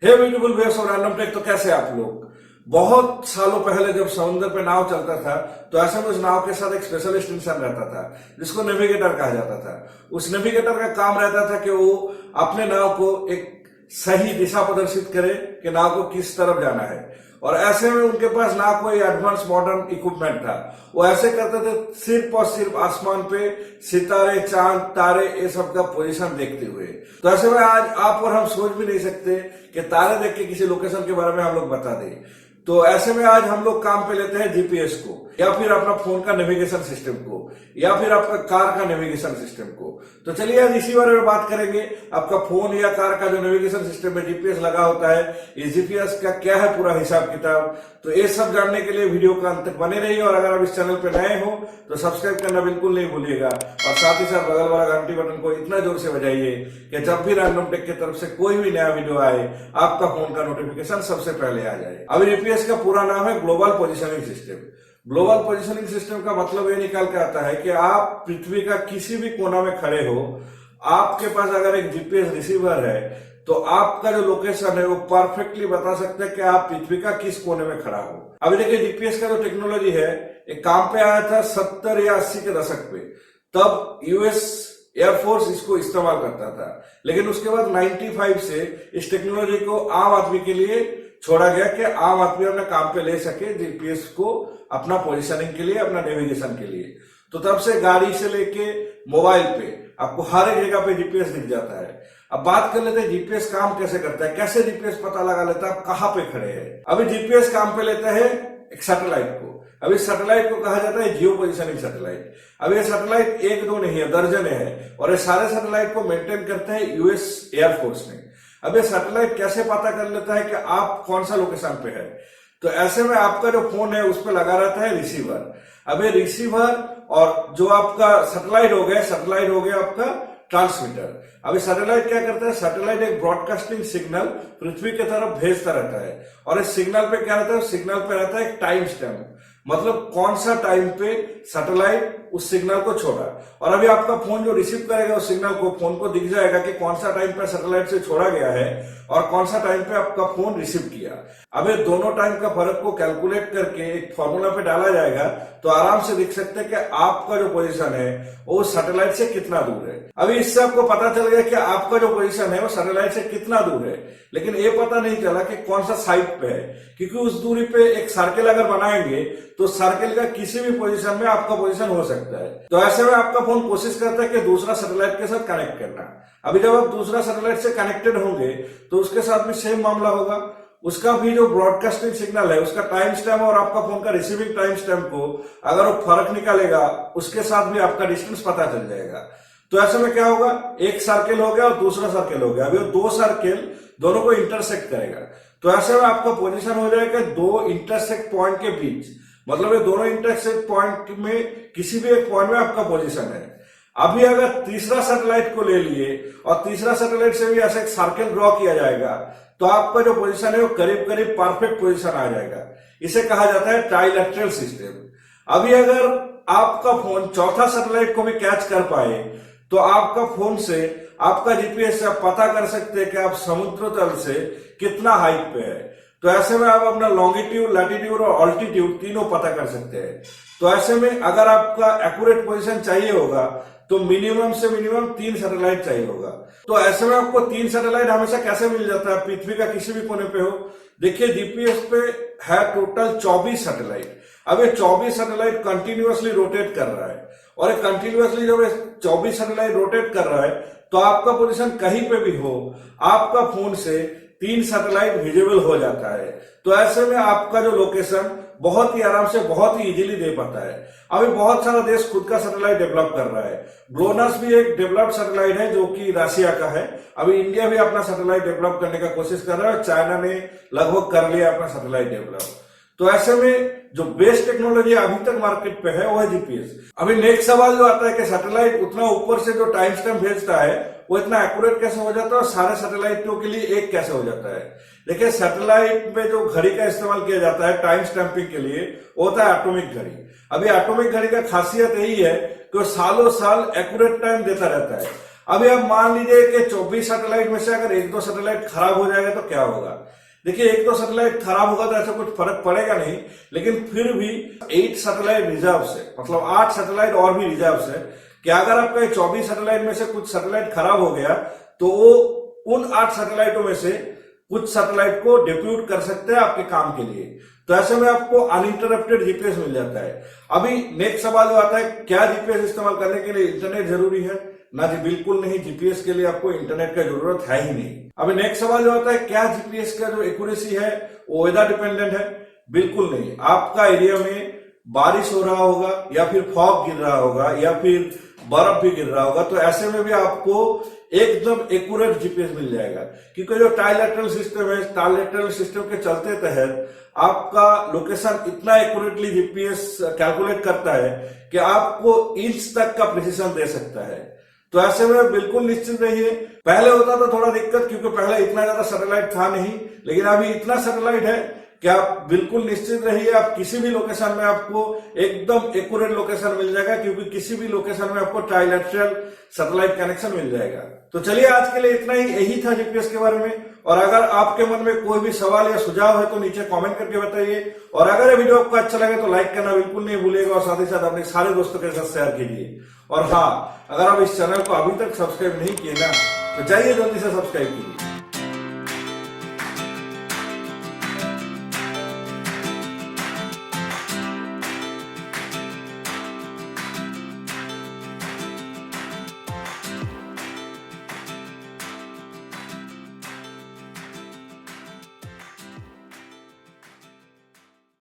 हे beautiful viewers और random take, तो कैसे आप लोग। बहुत सालों पहले जब समुद्र पे नाव चलता था तो ऐसे में उस नाव के साथ एक स्पेशलिस्ट इंसान रहता था जिसको नेविगेटर कहा जाता था। उस नेविगेटर का काम रहता था कि वो अपने नाव को एक सही दिशा प्रदर्शित करे कि नाव को किस तरफ जाना है। और ऐसे में उनके पास ना कोई एडवांस मॉडर्न इक्विपमेंट था, वो ऐसे करते थे सिर्फ और सिर्फ आसमान पे सितारे, चांद, तारे, ये सब का पोजीशन देखते हुए। तो ऐसे में आज आप और हम सोच भी नहीं सकते कि तारे देख के किसी लोकेशन के बारे में हम लोग बता दें। तो ऐसे में आज हम लोग काम पे लेते हैं जीपीएस को, या फिर अपना फोन का नेविगेशन सिस्टम को, या फिर आपका कार का नेविगेशन सिस्टम को। तो चलिए आज इसी बारे में बात करेंगे। आपका फोन या कार का जो नेविगेशन सिस्टम में जीपीएस लगा होता है, ये जीपीएस का क्या है पूरा हिसाब किताब। तो ये सब जानने के लिए वीडियो का अंत तक बने रहिए। और अगर आप इस चैनल पे नए हो तो सब्सक्राइब करना बिल्कुल नहीं भूलिएगा, और साथ ही साथ बगल वाला घंटी बटन को इतना जोर से बजाइए कि जब भी रैंडम टेक की तरफ से कोई भी नया वीडियो आए आपका फोन का नोटिफिकेशन सबसे पहले आ जाए। अभी जीपीएस का पूरा नाम है global positioning system. Global positioning system का मतलब ये निकाल के आता है कि आप पृथ्वी का किसी भी कोना में खड़े हो, आपके पास अगर एक जीपीएस रिसीवर है तो आपका जो लोकेशन है वो परफेक्टली बता सकते हैं कि आप पृथ्वी का किस कोने में खड़ा हो। अभी देखिए जीपीएस का जो टेक्नोलॉजी है एक काम पे आया था 70 या 80 के दशक पे, तब यूएस एयरफोर्स इसको इस्तेमाल करता था। लेकिन उसके बाद 95 से इस टेक्नोलॉजी को आम आदमी के लिए छोड़ा गया कि आम आदमी अपने काम पे ले सके जीपीएस को अपना पोजिशनिंग के लिए, अपना नेविगेशन के लिए। तो तब से गाड़ी से लेके मोबाइल पे आपको हर एक जगह पे जीपीएस दिख जाता है। अब बात कर लेते हैं जीपीएस काम कैसे करता है, कैसे जीपीएस पता लगा लेता है आप कहाँ पे खड़े हैं। अभी जीपीएस काम पे लेता है एक सैटेलाइट को। अभी सैटेलाइट को कहा जाता है जियो पोजिशनिंग सैटेलाइट। अब ये सैटेलाइट एक दो नहीं है, दर्जन है, और ये सारे सैटेलाइट को मेंटेन करते हैं यूएस एयरफोर्स ने। अब ये सैटेलाइट कैसे पता कर लेता है कि आप कौन सा लोकेशन पे है। तो ऐसे में आपका जो फोन है उस पर लगा रहता है रिसीवर। अब ये रिसीवर और जो आपका सैटेलाइट हो गया आपका ट्रांसमीटर। अभी सैटेलाइट क्या करता है, सैटेलाइट एक ब्रॉडकास्टिंग सिग्नल पृथ्वी की तरफ भेजता रहता है, और इस सिग्नल पे क्या रहता है, सिग्नल पे रहता है एक टाइम स्टैम्प, मतलब कौन सा टाइम पे सैटेलाइट उस सिग्नल को छोड़ा। और अभी आपका फोन जो रिसीव करेगा उस सिग्नल को, फोन को दिख जाएगा कि कौन सा टाइम पे सैटेलाइट से छोड़ा गया है और कौन सा टाइम पे आपका फोन रिसीव किया। अब ये दोनों टाइम का फर्क को कैलकुलेट करके एक फॉर्मूला पे डाला जाएगा तो आराम से दिख सकते हैं कि आपका जो पोजीशन है वो सैटेलाइट से कितना दूर है। अभी इससे आपको पता चल गया कि आपका जो पोजीशन है वो सैटेलाइट से कितना दूर है, लेकिन ये पता नहीं चला कि कौन सा साइड पे है, क्योंकि उस दूरी पे एक सर्किल अगर बनाएंगे तो सर्किल का किसी भी पोजीशन में आपका पोजीशन हो सकता है। तो ऐसे में आपका फोन कोशिश करता है कि दूसरा सैटेलाइट के साथ कनेक्ट करना। अभी जब आप दूसरा सैटेलाइट से कनेक्टेड होंगे तो उसके साथ भी सेम मामला होगा। उसका भी जो ब्रॉडकास्टिंग सिग्नल है उसका टाइम स्टैम्प और आपका फोन का रिसीविंग टाइम स्टैम्प को अगर वो फर्क निकालेगा उसके साथ भी आपका डिस्टेंस पता चल जाएगा। तो ऐसे में क्या होगा, एक सर्किल हो गया और दूसरा सर्किल हो गया। अभी वो दो सर्किल दोनों को इंटरसेक्ट करेगा, तो ऐसे में आपका पोजीशन हो जाएगा दो इंटरसेक्ट पॉइंट के बीच, मतलब ये दोनों इंटरसेक्ट पॉइंट में किसी भी एक पॉइंट में आपका पोजीशन है। अभी अगर तीसरा सैटेलाइट को ले लिए और तीसरा सैटेलाइट से भी ऐसे एक सर्किल ड्रॉ किया जाएगा तो आपका जो पोजीशन है वो करीब करीब परफेक्ट पोजीशन आ जाएगा। इसे कहा जाता है ट्राइलेटरल सिस्टम। अभी अगर आपका फोन चौथा सैटेलाइट को भी कैच कर पाए तो आपका फोन से आपका जीपीएस से आप पता कर सकते हैं कि आप समुद्र तल से कितना हाइट पे है। तो ऐसे में आप अपना लॉन्गिट्यूड, लैटिट्यूड और ऑल्टीट्यूड तीनों पता कर सकते हैं। तो ऐसे में अगर आपका एक्यूरेट पोजीशन चाहिए होगा तो मिनिमम से मिनिमम 3 सैटेलाइट चाहिए होगा। तो ऐसे में आपको 3 सैटेलाइट हमेशा कैसे मिल जाता है, पृथ्वी का किसी भी कोने पे हो। देखिए जीपीएस पे है टोटल 24 सैटेलाइट। अब ये 24 सैटेलाइट कंटिन्यूअसली रोटेट कर रहा है, और ये कंटिन्यूअसली जब 24 सैटेलाइट रोटेट कर रहा है तो आपका पोजीशन कहीं पे भी हो आपका फोन से 3 सैटेलाइट विजिबल हो जाता है। तो ऐसे में आपका जो लोकेशन बहुत ही आराम से, बहुत ही इजीली दे पाता है। अभी बहुत सारा देश खुद का सैटेलाइट डेवलप कर रहा है। ग्लोनास भी एक डेवलप्ड सैटेलाइट है जो कि रशिया का है। अभी इंडिया भी अपना सैटेलाइट डेवलप करने का कोशिश कर रहा है, और चाइना ने लगभग कर लिया अपना सैटेलाइट डेवलप। तो ऐसे में जो बेस्ट टेक्नोलॉजी अभी तक मार्केट पे है वो है जीपीएस। अभी नेक्स्ट सवाल जो आता है कि सैटेलाइट उतना ऊपर से जो टाइम स्टैम्प भेजता है वो इतना एक्यूरेट कैसे हो जाता है और सारे सैटेलाइटों के लिए एक कैसे हो जाता है। देखिए सैटेलाइट में जो घड़ी का इस्तेमाल किया जाता है टाइम स्टैंपिंग के लिए वो होता है एटॉमिक घड़ी। अभी एटॉमिक घड़ी का खासियत यही है कि वो सालों साल एक्यूरेट टाइम देता रहता है। अभी आप मान लीजिए कि 24 सैटेलाइट में से अगर एक दो सैटेलाइट खराब हो जाएगा तो क्या होगा। देखिए, एक दो सैटेलाइट खराब होगा तो ऐसा कुछ फर्क पड़ेगा नहीं, लेकिन फिर भी 8 सैटेलाइट रिजर्व से, मतलब 8 सैटेलाइट और भी रिजर्व से, कि अगर आपका 24 सैटेलाइट में से कुछ सैटेलाइट खराब हो गया तो वो उन 8 सैटेलाइटों में से कुछ सैटेलाइट को डिप्यूट कर सकते हैं आपके काम के लिए। तो ऐसे में आपको अनइंटरप्टेड जीपीएस मिल जाता है। अभी नेक्स्ट सवाल जो आता है, क्या जीपीएस इस्तेमाल करने के लिए इंटरनेट जरूरी है? ना जी, बिल्कुल नहीं। जीपीएस के लिए आपको इंटरनेट की जरूरत है ही नहीं। अभी नेक्स्ट सवाल जो आता है, क्या जीपीएस का जो एक्यूरेसी है वो वेदर डिपेंडेंट है? बिल्कुल नहीं। आपका एरिया में बारिश हो रहा होगा या फिर फॉग गिर रहा होगा या फिर बर्फ भी गिर रहा होगा, तो ऐसे में भी आपको एकदम एक्यूरेट जीपीएस मिल जाएगा। क्योंकि जो ट्राइलेटरल सिस्टम है, ट्राइलेटरल सिस्टम के चलते तहत आपका लोकेशन इतना एक्यूरेटली जीपीएस कैलकुलेट करता है कि आपको इंच तक का प्रिसीजन दे सकता है। तो ऐसे में बिल्कुल निश्चित रहिए। पहले होता था थोड़ा दिक्कत, क्योंकि पहले इतना ज्यादा सैटेलाइट था नहीं, लेकिन अभी इतना सैटेलाइट है कि आप बिल्कुल निश्चित रहिए, आप किसी भी लोकेशन में आपको एकदम एक्यूरेट लोकेशन मिल जाएगा, क्योंकि किसी भी लोकेशन में आपको ट्राइलेटरल सैटेलाइट कनेक्शन मिल जाएगा। तो चलिए, आज के लिए इतना ही, यही था जीपीएस के बारे में। और अगर आपके मन में कोई भी सवाल या सुझाव है तो नीचे कमेंट करके बताइए। और अगर ये वीडियो आपको अच्छा लगे तो लाइक करना बिल्कुल नहीं भूलिएगा, और साथ ही साथ अपने सारे दोस्तों के साथ शेयर कीजिए। और हाँ, अगर आप इस चैनल को अभी तक सब्सक्राइब नहीं किए ना, तो जाइए जल्दी से सब्सक्राइब कीजिए।